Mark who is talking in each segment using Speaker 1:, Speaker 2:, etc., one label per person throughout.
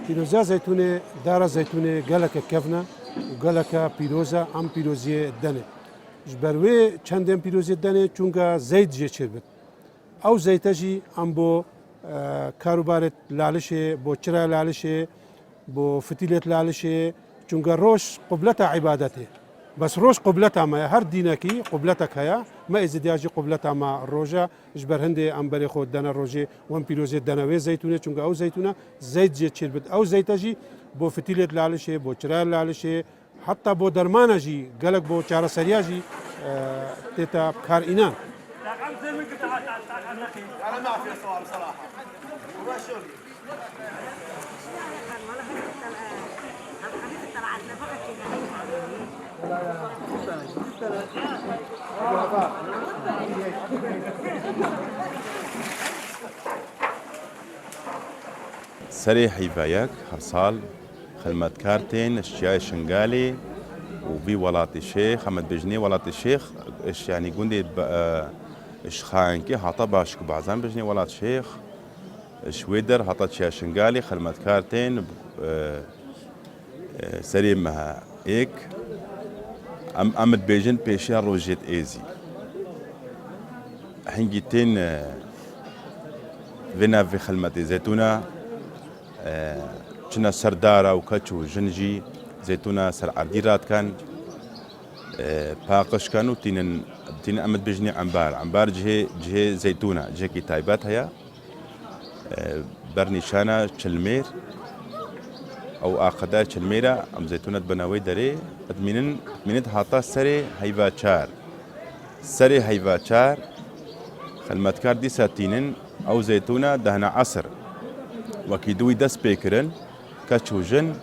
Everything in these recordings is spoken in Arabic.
Speaker 1: پیروزه زیتونه داره زیتونه گلک کفنه و گلک پیروزه ام پیروزی دنه جبروی چندین پیروزی دنه چونگه زیت جه چربت او زیتجی ام بو کاروبارت لالشه بو چرا لالشه بو فتیلت لالشه چونگه روش قبلت عبادته بس روش قبلتها ما هر دينكي قبلتك هيا ما ازدياجي قبلتها ما الروجا اجبر هندي امبري خود دنا روجي وان بيروزي دناوي زيتونه چونگه او زيتونه زيت جي چربت او زيتجي بو فتيلت لالشه بو چرا لالشه حتى بو درمانجي قالك بو چارا سرياجي تيتا كار اينان
Speaker 2: انا ما في صور صراحه
Speaker 3: سري حيفايك هرصال خدمة كارتين اشياء شنغالي وبي ولات الشيخ حمد بجني ولات الشيخ ايش يعني قندي ايش خانكي حاطا باشك بعزان بجني ولات الشيخ شويدر حاطا اشياء شنغالي خدمة كارتين سري مها ايك امد بيجن بيشيا روجيت ايزي حنجيتين فينا في خدمة زيتونة كنا سردارة وكاتشو جنجي زيتونة سر عرديرات كان باقش كانوا تين أمد بجني عنبار جهة زيتونة جهة كتايبات هيا برني شانا شلمير أو آقدا شلميرة أم زيتونة بناوي دري منت هاتا سري هيفا شار خلمتكار دي ساتينن أو زيتونة دهنا عصر وكيدوي دس بيكرن كاتشوجن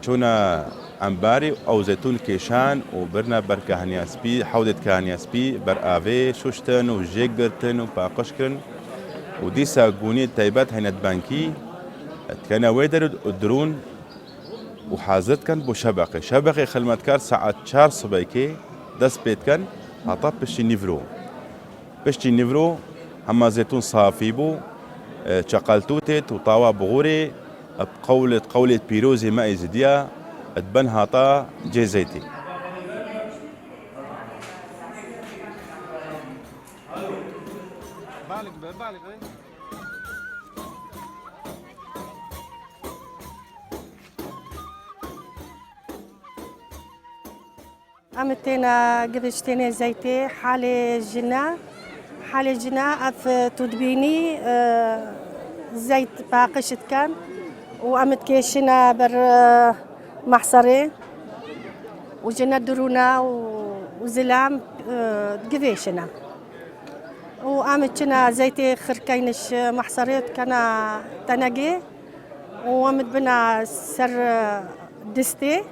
Speaker 3: تشونا أمباري أو زيتون كيشان وبرنا بركهنياسبي حودة كهنياسبي برآفي شوشتن وجيجرتن وباقشكرن ودي ساقوني تايبات هينت بانكي كان ويدر الدرون وحازت كان بو شبقي خلمتكار ساعة 4 صبايكي دس بيت كان هطاب بشتي نيفرو هما زيتون صافي بو شقلتوتت وطاوا بغوري بقولة بيروزي ما يزديا تبن هاطا جي زيتي
Speaker 4: أمتنا قبشتنا زيتي حالي جنا أف تدبيني زيت باقشت كان وأمت كيشنا بر محصري وجنا درونا وزلام قبيشنا وأمتنا زيتي خركينش محصريت كان تنقي وأمت بنا سر دستي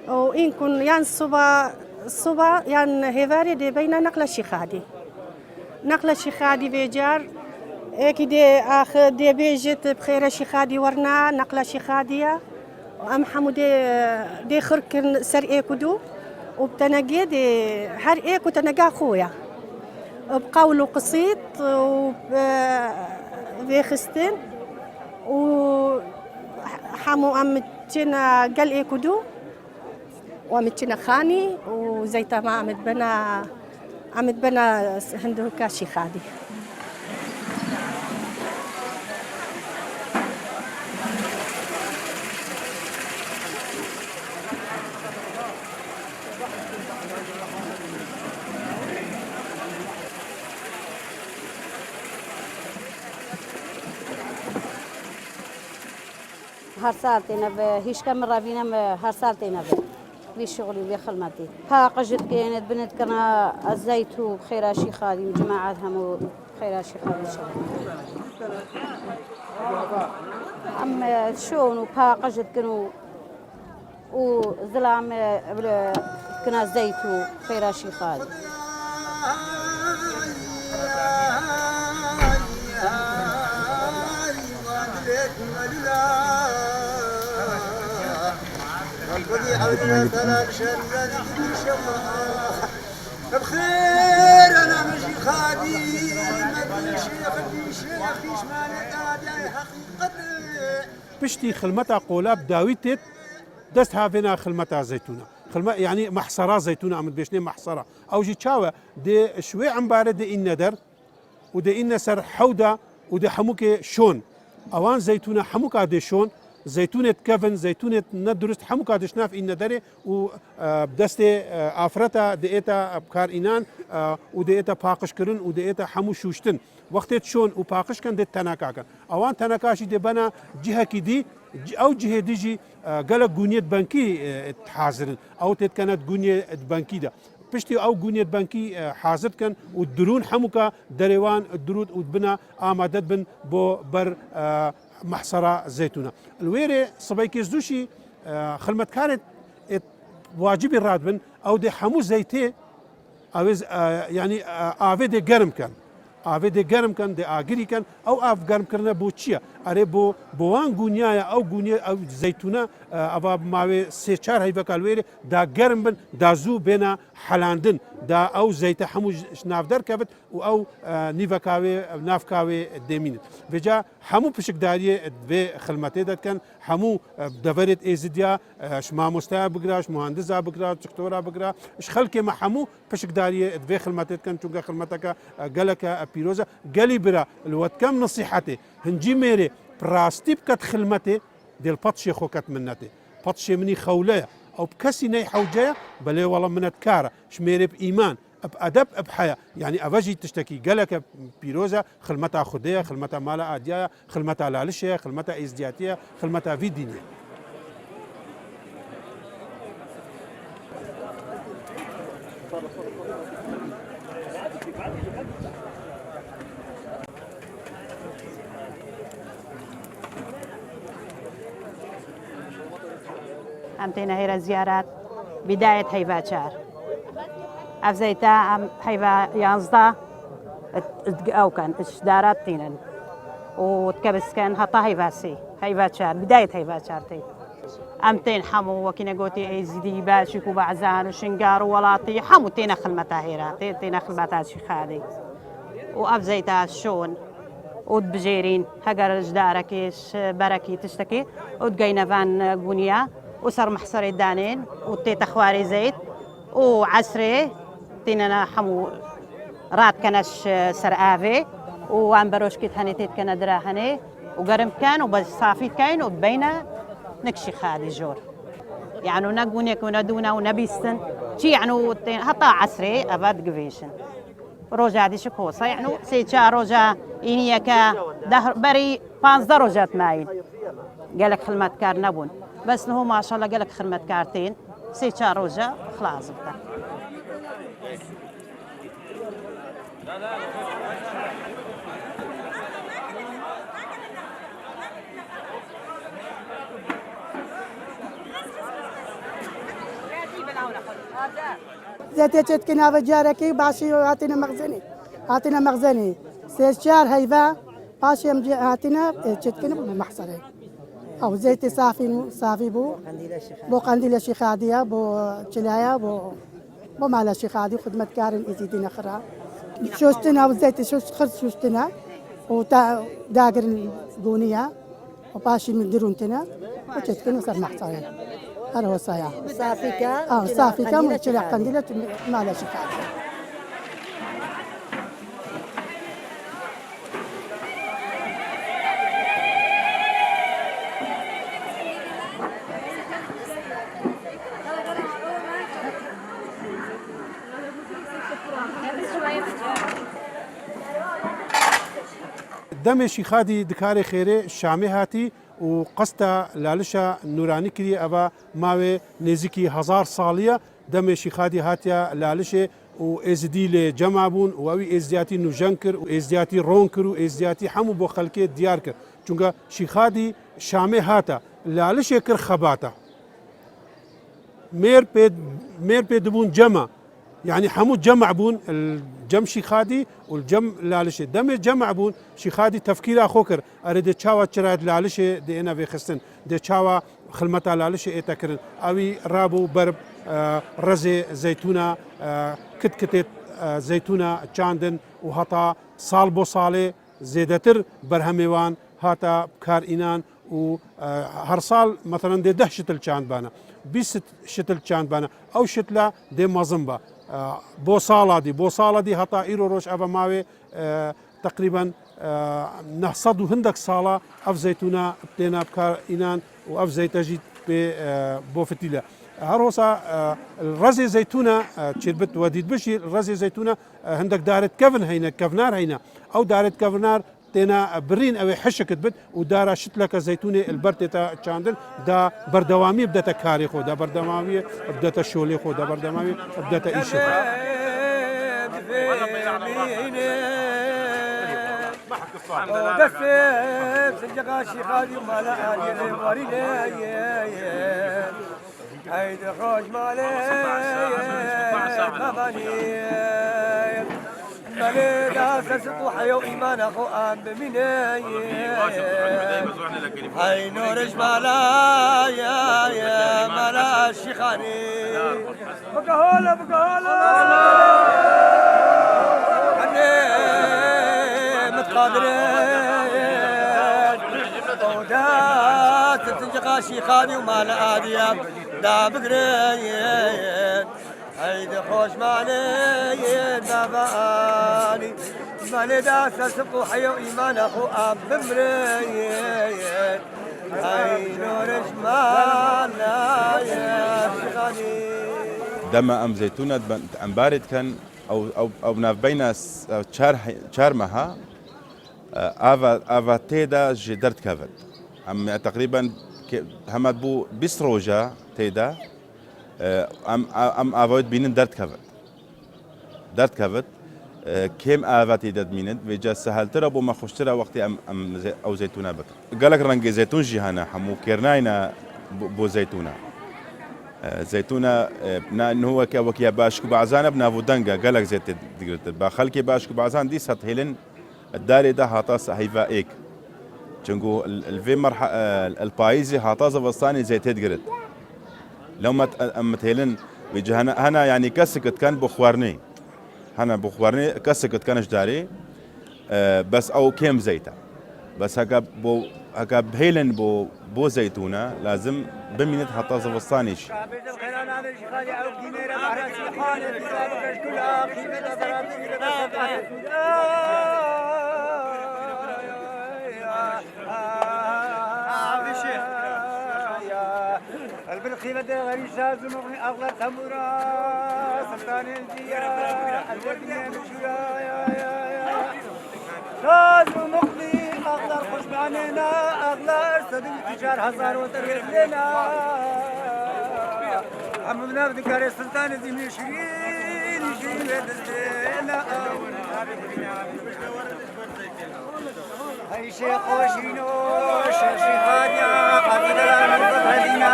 Speaker 4: وإن كن يان الصبا يان هيفاري دي بين نقل الشيخادي بيجار اكي دي اخ دي بيجت بخير الشيخادي ورنا نقل الشيخادية وام حمودي دي خرك سر ايكودو وبتنقي دي هر ايكو تنقى خويا بقولو قصيد وبيخستن وحمو امتنا قال ايكودو ومتشنا خاني وزيتا ما عمد بنا هندو كاشي خادي.
Speaker 5: هر سال تنبه هیچ کم رابینم هر سال تنبه بی شغلی بی خدمتی پاقجت كانت بنت كنا الزيت وخيراشي خالي وجماعات هم خيراشي خالي أما شون وباقجت كانوا وزلام كنا زيت وخيراشي خالي
Speaker 6: بخير انا ماشي خادي ما شيخ ما نتابع حقيقة
Speaker 1: بشتي خلمتا قولاب داويتت دست هافينا خلمتا زيتونه خلما يعني محصره زيتونه عم بيشني محصره او جي تشاوى دي شوي عم بارد ان ندر ودي ان سر حوده ودي حموكي شون اوان زيتونه حموكا دي شون زيتونه كفن زيتونه ندرست حموكا دشناف ان ندري وبدستي افرتا ديتا بكار انان وديتا باقش كرن وديتا حمو شوشتن وقت شون وباقش كان دي تناكا كان اوان تناكاشي دي بنا جهه كي او جهه ديجي قال جونيت بنكي حاضر او كانت جونيت بنكي ده بشتي او جونيت بنكي حاضر كان والدرون حموكا دريوان الدرود ودبنا امادت بن بو بر محصره زيتونه الويري صبيكي زوشي خلمت كانت واجبي راتبن او دي حمو زيتي او يعني افي دي جرم كان افي دي جرم كان دي اجري كان او اف جرم كرنا بوتشيا اري بوان غونيا او غونيا او زيتونه ابا ماوي سي چار هيفا كالويري دا جرم بن دا زو بينا حلاندن دا او زيت حمو نافدر كبت او نيفاكاوي نافكاوي ديمين بجا حمو بشكداري به خلمتي دت كان حمو دفرت ازديا شما مستا بقراش مهندس بقرا دكتورا بقرا اش خلكي مع حمو بشكداري به خلمتي كان تشوغا خلمتك قالك بيروزا قالي برا الوقت كم نصيحتي هنجي ميري براستي بكت خلمتي ديال باتشي خوكت منتي باتشي مني خوليه او بكسي ني حوجه بلي والله من تكاره شميري بايمان بأدب بحياة يعني أفاجي تشتكي قالك بيروزا خلمتها خدية خلمتها مالا أديايا خلمتها لالشية خلمتها إزدياتية خلمتها في دينية
Speaker 5: أمتينا هيرا زيارات بداية هيفاتشار أفزيتا أم هيفا يانزدا أو كان إشدارات تينن وتكبس كان هطا هيفاسي هيفاتشار بداية هيفاتشار تي أمتين حمو وكنا قوتي إزدي باشكو بعزان وشنقار ولاطي حمو تينا خلمتا هيرا تينا خلمتا شخادي وأفزيتا شون وتبجيرين هجر جداركيش بركي تشتكي وتجينا فان بنيا وصار محصر الدانين وتيتا خواري زيت وعسري تينا حمو رات كنش سرآفي وعم بروش كيت هني تيت كنا دراهني وقرم كان وبس صافي كاين وبينا نكشي خادي جور يعني نقوني كنا دونا ونبيستن شي يعني حتى عسري أباد قفيشن روجا دي شكوصة يعني سيتشا روجا إنيكا دهر بري 5 درجات مايل قالك خلمات كار نبون بس هو ما شاء الله قالك خلمات كارتين سيتشا روجا خلاص بتا
Speaker 7: زيتي تشتكينا بجاركي باشي هاتينا مخزني سيشار هيفا باشي هاتينا تشتكينا بمحصري او زيتي صافي بو قنديل شيخادية بو تشلايا بو مالا شيخادي خدمة كارن ازيدينا خرا شوشتنا وزيتي شوشتنا وتا داقر البونية وباشي من درونتنا وتشتكينا صار محصري هذا هو صحيح.
Speaker 8: صافي كا
Speaker 7: صافي كم تشيل قنديلة ما لا شفاء.
Speaker 1: دم شیخادی دکار خیره شامی هاتی و قصد لالشا نورانی کری اوا ماوی نزیکی 1000 سالیه دم شیخادی هاتیا لالشه و ازدیل جمع بون و اوی ازدیاتی نوجن کر و ازدیاتی رون کر و ازدیاتی همو بو خلکی دیار کر چونکه شیخادی شامی هاتا لالشه کر خباتا مير بيدبون جمع يعني حمود جمع بون الجم شيخادي والجم لالشه دم جمع بون شيخادي تفكير اخوكر اريد تشاوا تشراد لالشه دي انا في خستن دي تشاوا خلمتا لالشه ايتكرن اوي رابو برب رزي زيتونه كتكتت زيتونه چاندن وهتا صال بو صالي زيدتر برهميوان هاتا بكار إنان و هر سال مثلا دي 10 شتل چاند بانا 20 شتل چاند بانا او شتلا دي مازنبا بو صالا دي هتا ايرو روش افا ماوي تقريبا نحصد هندك صالا اف زيتونه بتينا بكار إنان و اف زيتاجي بو فتيلا هروسا الرزي زيتونه تشربت وديد بشي الرزي زيتونه هندك دارت كفن هينا كفنار هينا او دارت كفنار تينا برين او حشكت بد ودارا شتلك زيتونه البرتتا تشاندل دا بردوامي بدتا كاري خو دا بردوامي بدتا شولي خو دا بردوامي بدتا ايش
Speaker 6: هيد خوش مالي مالي داسة سطوحة وإيمان أخو أم بمناي هاي نورش مالا يا مالا الشيخاني بقهولة أني متقادرين ودات تنجقا شيخاني ومالا آدياب دا بقرين هيدا خوش مالي نباني مالي داسة سطوحي وإيمان أخو أم بمرين هاي نورش مالا يا شغاني
Speaker 3: دم ام زيتونه ام بارد كان او ناف بين شهر مها افا تيدا جدرت كفت ام تقريبا همت بو بسروجا تيدا ام افايد بينن درت كفت كم افاتي دد ميند وجا سهلتر ابو ما خوشتر وقتي ام او زيتونه بك قالك رنج زيتون جهانا حمو كرناينا بو زيتونه زيتونه انه هو كوكيا باشكو بعزان بنافو دنگا قالك زيت دقرت با خلكي باشكو بعزان دي سطهلن الداري ده هاطاس هيفا ايك چونكو الفي مرحله البايزي هاطاز وسطاني زيت دقرت لو ما متهلن بجهنا هنا يعني كسكت كان بخوارني هنا بخوارني كسكت كانش داري بس او كم زيته بس هكا بهيلن بو زيتونه لازم بمينت حتى زفصانيش
Speaker 6: بالقيمة غير شاز مغني أغلى تمورا سلطان الجيا الوردية مشويا يا شاز مغني أغلى خوش معنينا أغلى صدق تجار 1000 وترغيب لنا عمدنا بذكر سلطان الزميل شيرين ودزلنا هاي شيخ وشينو شيخ هاديا قبيلة المدينة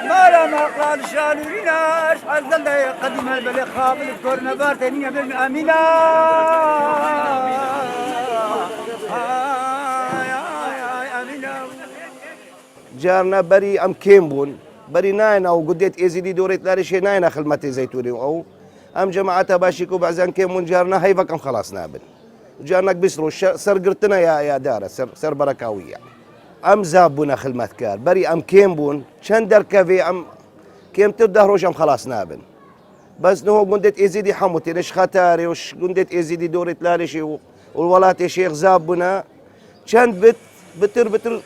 Speaker 6: ما مقال شانورينا عزل ده قديم البلد خابل كورنا بارتنية بالأمينة
Speaker 9: جارنا بري ام كيمبون بري ناين او قديت ازيدي دوريت لارشي ناين خلمتي زيتوني او ام جماعتها باشيكو بعزان كيمبون جارنا هيفك ام خلاص نابل جارنا بيسرو سر قرتنا يا دارة سر بركاوية ام زابونا خلمتكار بري ام كيم بون چند دركفي ام كيم تدهروش ام خلاص نابن بس نهو قندت ازيدي حموتي نش خطاري وش قندت ازيدي دورة لالشي والولاتي شيخ زابونا چند بتر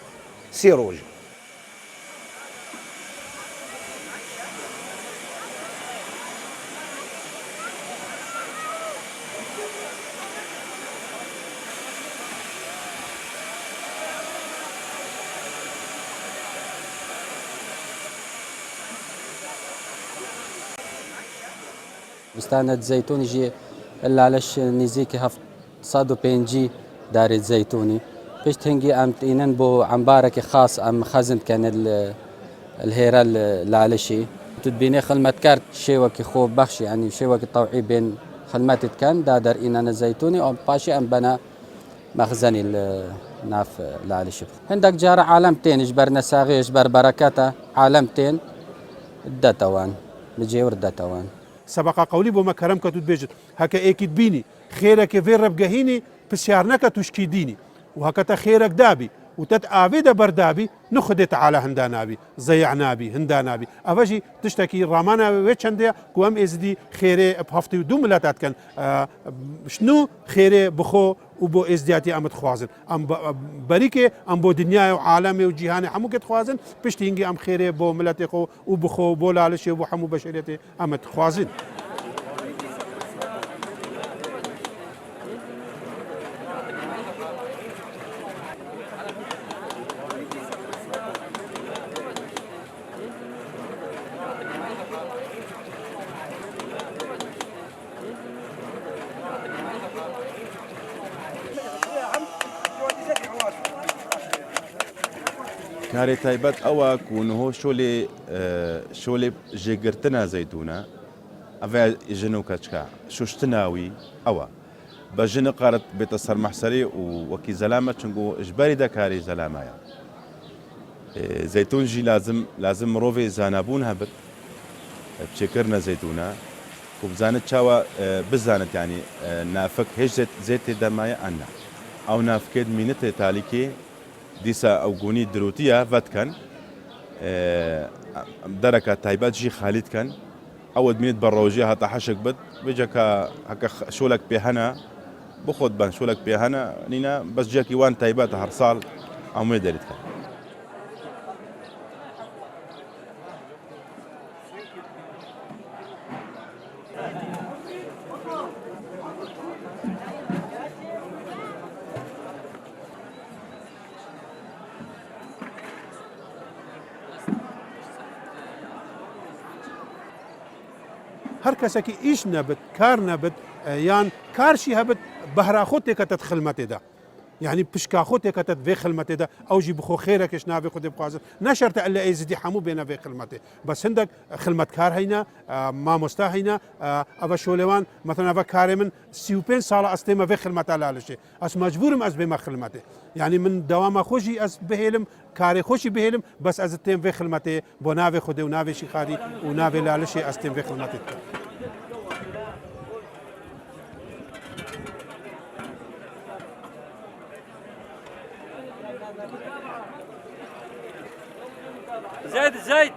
Speaker 9: سيروج
Speaker 8: بستان الزيتون يجي إلا علاش نزيكي هفت صادو بينجي دار الزيتوني فيش تهنجي أم تينن بو عم بارك خاص أم خزنت كان الهيرة العلشي تدبيني خلمت كارت شيوكي خوب بخشي يعني شيوكي طوعي بين خلمات كان دادر إنان الزيتوني أم باشي أم بنا مخزني ناف العلشي عندك جارة عالمتين إجبر نساغي إجبر بركاته عالمتين الداتوان بجيور الداتوان
Speaker 1: سبق قولي بو ما كرم كتود بيجت هكا اكيد بيني خيرك في رب جهيني بسيارنك تشكيديني وهكا خيرك دابي وتتآبي دا بردابي نخدت على هندانابي ضيعنابي هندانابي افاجي تشتكي رامانا ويتشنديا كوام ازدي خيري بهفتي ودو ملاتات كان شنو خيري بخو وبو ازدياتي امت خوازن ام بريكي ام بو دنيا وعالمي وجهاني حمو كت خوازن بشتينجي ام خيري بو ملاتي خو وبخو بو لالشي وبو حمو بشريتي امت خوازن
Speaker 3: كاري تايبات أوا كونه شولي جيجرتنا زيتونة أفا جنو كاتشكا شوشتناوي أوا بجن قارت بيتصر محسري وكي زلامة شنقو إجباري دا كاري زلامة زيتون جي لازم روفي زانابون هبت بشكرنا زيتونة وبزانت شاوا بزانت يعني نافك هج زيت دمايا أنا أو نافكيد مينت تاليكي ديسا أو جوني دروتيا فاتكن دركة تايبات جي خالد كان أود مينت بروجي هتا حشك بد بيجاك هكا شولك بيهنا بخد بان شولك بيهنا نينا بس جاكي وان تايبات هرصال أو ميدريت كان
Speaker 1: هر کسی ایش نبت کار نبت یان کارشی هبت بهرا خودت کتت خلمت ده يعني بشكا خوتي كتت في خلمتي ده او جي بخو خيرك اش نافي خدي بقازن نشرت الا ايزدي حمو بينا في خلمتي بس عندك خلمت كار هينا ما مستا هينا افا شولوان مثلا افا كاري من 35 ساله استيما في خلمت على شيء اس مجبورم از بما خلمتي يعني من دوام خوشي از بهلم كاري خوشي بهلم بس از تيم في خلمتي بو نافي خدي ونافي شي خادي ونافي لا شيء استيم في خلمتي
Speaker 10: زيد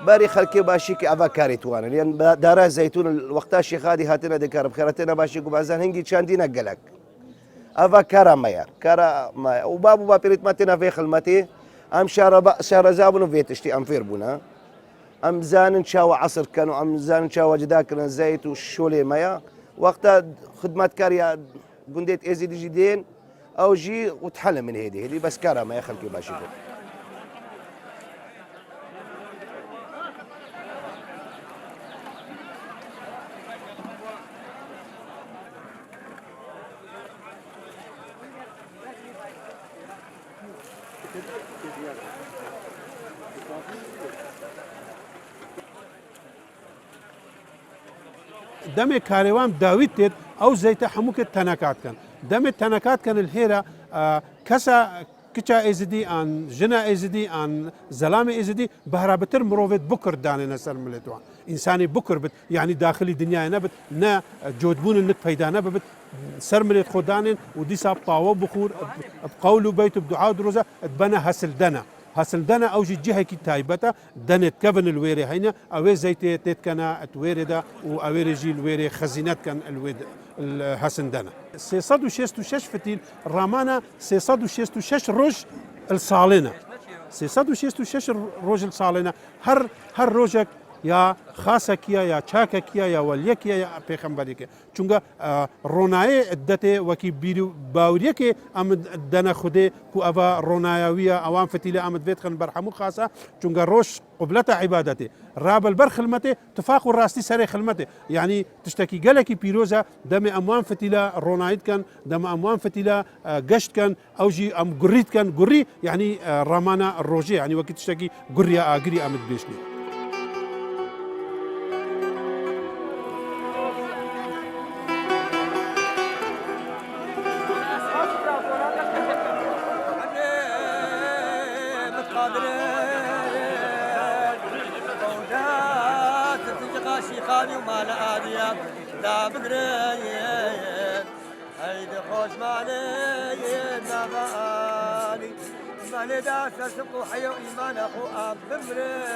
Speaker 9: باري خلكي باشيكي افا كاري توانا لان دارا زيتون الوقتا شيخادي هاتنا دكار بخيرتنا باشيكو بعزان هنجي شاندينا قلق افا كارا مايا كارا مايا وبابو بابيريت ماتنا في خلمتي ام شارة زابون فيتشتي ام فيربونا ام زانن شاوا عصر كانوا ام زانن شاوا جداكنا زيت وشولي مايا وقتا خدمات كاريا قنديت ازي دي جدين او جي وتحل من هذه بس كرامه يا خلقي باش يكون.
Speaker 1: دم كاروان داويد تيت او زيت حموك التناكات كان دم التناكات كان الهيرة كسا كچا ازدي ان جنا ازدي ان زلامه ازدي بهرابتر مروفت بكر دانه نسر ملتوان انساني بكر بت يعني داخلي دنيا نبت نا جودبون انك فايدا نبت سر ملت خدانين ودي ساب طاوه بخور بقول بيت بدعاء دروزه تبنى هسل دنا اوجي جهه كي تايبتا دنت كفن الويري هنا اوي زيت تيت كان اتويردا واويري جي الويري خزينات كان الويد الحسن دنا 666 فتيل رامانا 666 روج الصالنا 666 روج الصالنا هر روجك يا خاصكيا يا چاككيا يا وليكيا يا پیغمبريكيا چونگا روناي ادته وكي بيرو باوريكي ام دنا خدي كو ابا روناياويا اوان فتيله امد بيت خن برحمو خاصه چونگا روش قبلته عبادته راب البر خلمته تفاق الراستي سري خلمته يعني تشتكي قالكي بيروزا دم اموان فتيله رونايد كان دم اموان فتيله قشت كان او جي ام قريت كان قري يعني رامانا الروجي يعني وكي تشتكي قريا اقري امد بيشني
Speaker 6: ومال آدياب لا بقرين هيدي خوش مالي نبالي مالي داسة سقو حيو إيمان أخو أب بمرين